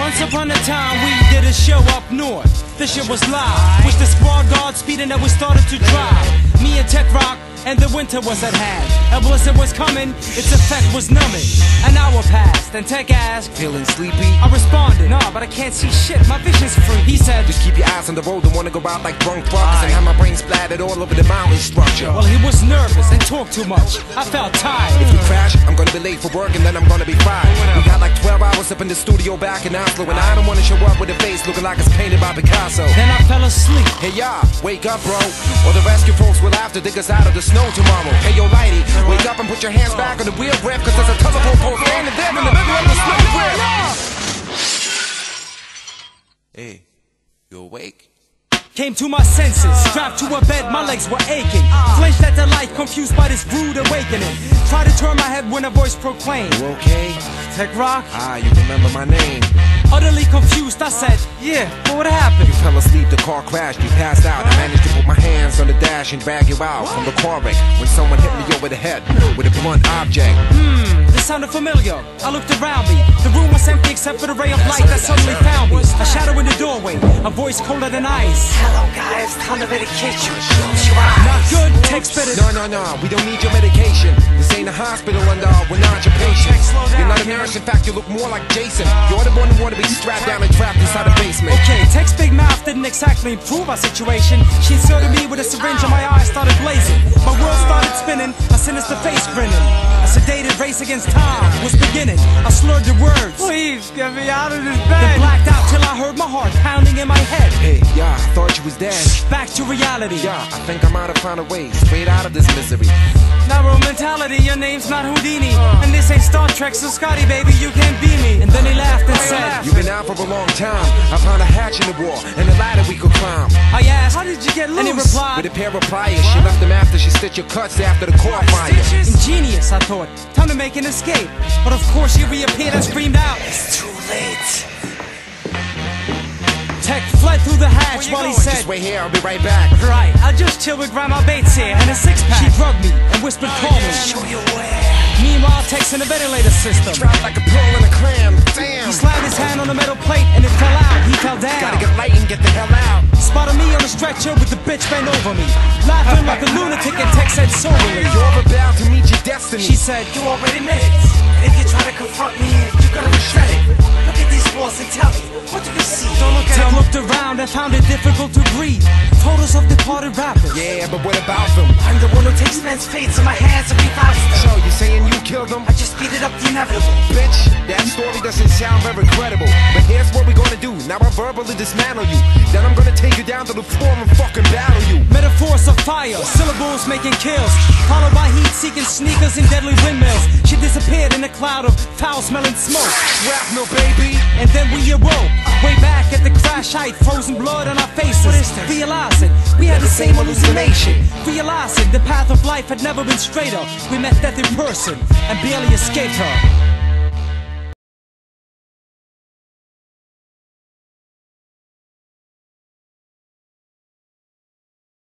Once upon a time we did a show up north. This shit was live, with the squad guard speeding and we started to drive. Me and Tech Rock, and the winter was at hand. A blizzard was coming, its effect was numbing. An hour passed, and Tech asked, "Feeling sleepy?" I responded, "Nah, but I can't see shit, my vision's free." He said, "Just keep your eyes on the road, don't wanna go out like drunk fuckers and have my brain splattered all over the mountain structure." Well, he was nervous and talked too much. I felt tired. "If you crash, I'm gonna be late for work and then I'm gonna be fired. We got like 12 hours up in the studio back in Oslo, and I don't wanna show up with a face looking like it's painted by Picasso." Then I fell asleep. "Hey, yeah, wake up, bro, or the rescue folks will have to dig us out of the snow tomorrow. Hey, yo, righty, wake up and put your hands back on the wheel grip, cause there's a telephone pole standing there in the middle of the snow grip." "Hey, you awake?" Came to my senses, strapped to a bed, my legs were aching. Flinched at the light, confused by this rude awakening. Tried to turn my head when a voice proclaimed, "You okay?" "Tech Rock?" "Ah, you remember my name." Utterly confused, I said, "Yeah, but what happened?" "You fell asleep, the car crashed, you passed out. I managed to put my hands on the dash and drag you out from the car wreck when someone hit me over the head with a blunt object." This sounded familiar. I looked around me. The room was empty except for the ray of light that suddenly found me. A shadow in the doorway, a voice colder than ice. "Hello guys, time to medicate you. Not good, Tech spit it. No, we don't need your medication. This ain't a hospital and we're not your patient. You're not a nurse, in fact you look more like Jason. You're the one who wanna be strapped down and trapped inside a basement." Okay, Tech's big mouth didn't exactly improve our situation. She inserted me with a syringe and my eyes started blazing. My world started spinning, a sinister face grinning. A sedated race against time was beginning. I slurred the words, "Please get me out of this bed." Then blacked out till I heard my heart pounding in my head. "Hey, yeah, I thought you was dead." Back to reality. "Yeah, I think I might have found a way straight out of this misery." Narrow mentality, your name's not Houdini. And this ain't Star Trek, so Scotty baby, you can't be me. And then he laughed and said, "You've been out for a long time. I found a hatch in the wall and a ladder we could climb." I asked, "How did you get loose?" And he replied, "With a pair of pliers, she left them after she stitched your cuts after the car fire." Ingenious, I thought. Time to make an escape. But of course she reappeared and screamed out, It's too late. Tech fled through the hatch while he said, "Just wait here, I'll be right back." "Right, I'll just chill with Grandma Bates here and a six-pack." She drugged me and whispered calmly. Show you where. Meanwhile, Tech's in the ventilator system. Dropped like a pearl in a clam. Damn. He slammed his hand on the metal plate and it fell out. He fell down. Gotta get light and get the hell out. Spotted me on a stretcher with the bitch bent over me, laughing like a lunatic, and Tech said soberly, "You're about to meet your destiny." She said, You already made it. If you try to confront me, you're gonna regret it. Look at these walls and tell me, what do you see? "Don't look at him." Tech looked around and found it difficult to breathe. Photos of departed rappers. "Yeah, but what about them?" I'm the one who takes men's fates in my hands and revives them. "So, you saying you killed them?" I just speeded up the inevitable. "Bitch, that story doesn't sound very credible. But here's what we're gonna do. Now I'll verbally dismantle you. Then I'm gonna take you down to the floor and fucking battle you." Metaphors of fire, syllables making kills, followed by heat-seeking sneakers and deadly windmills. She disappeared in a cloud of foul-smelling smoke. Shrapnel, baby. And then we awoke, way back at the crash height, frozen blood on our faces. What is this? Realizing we had the same hallucination. Realizing the path of life had never been straighter. We met death in person and barely escaped her.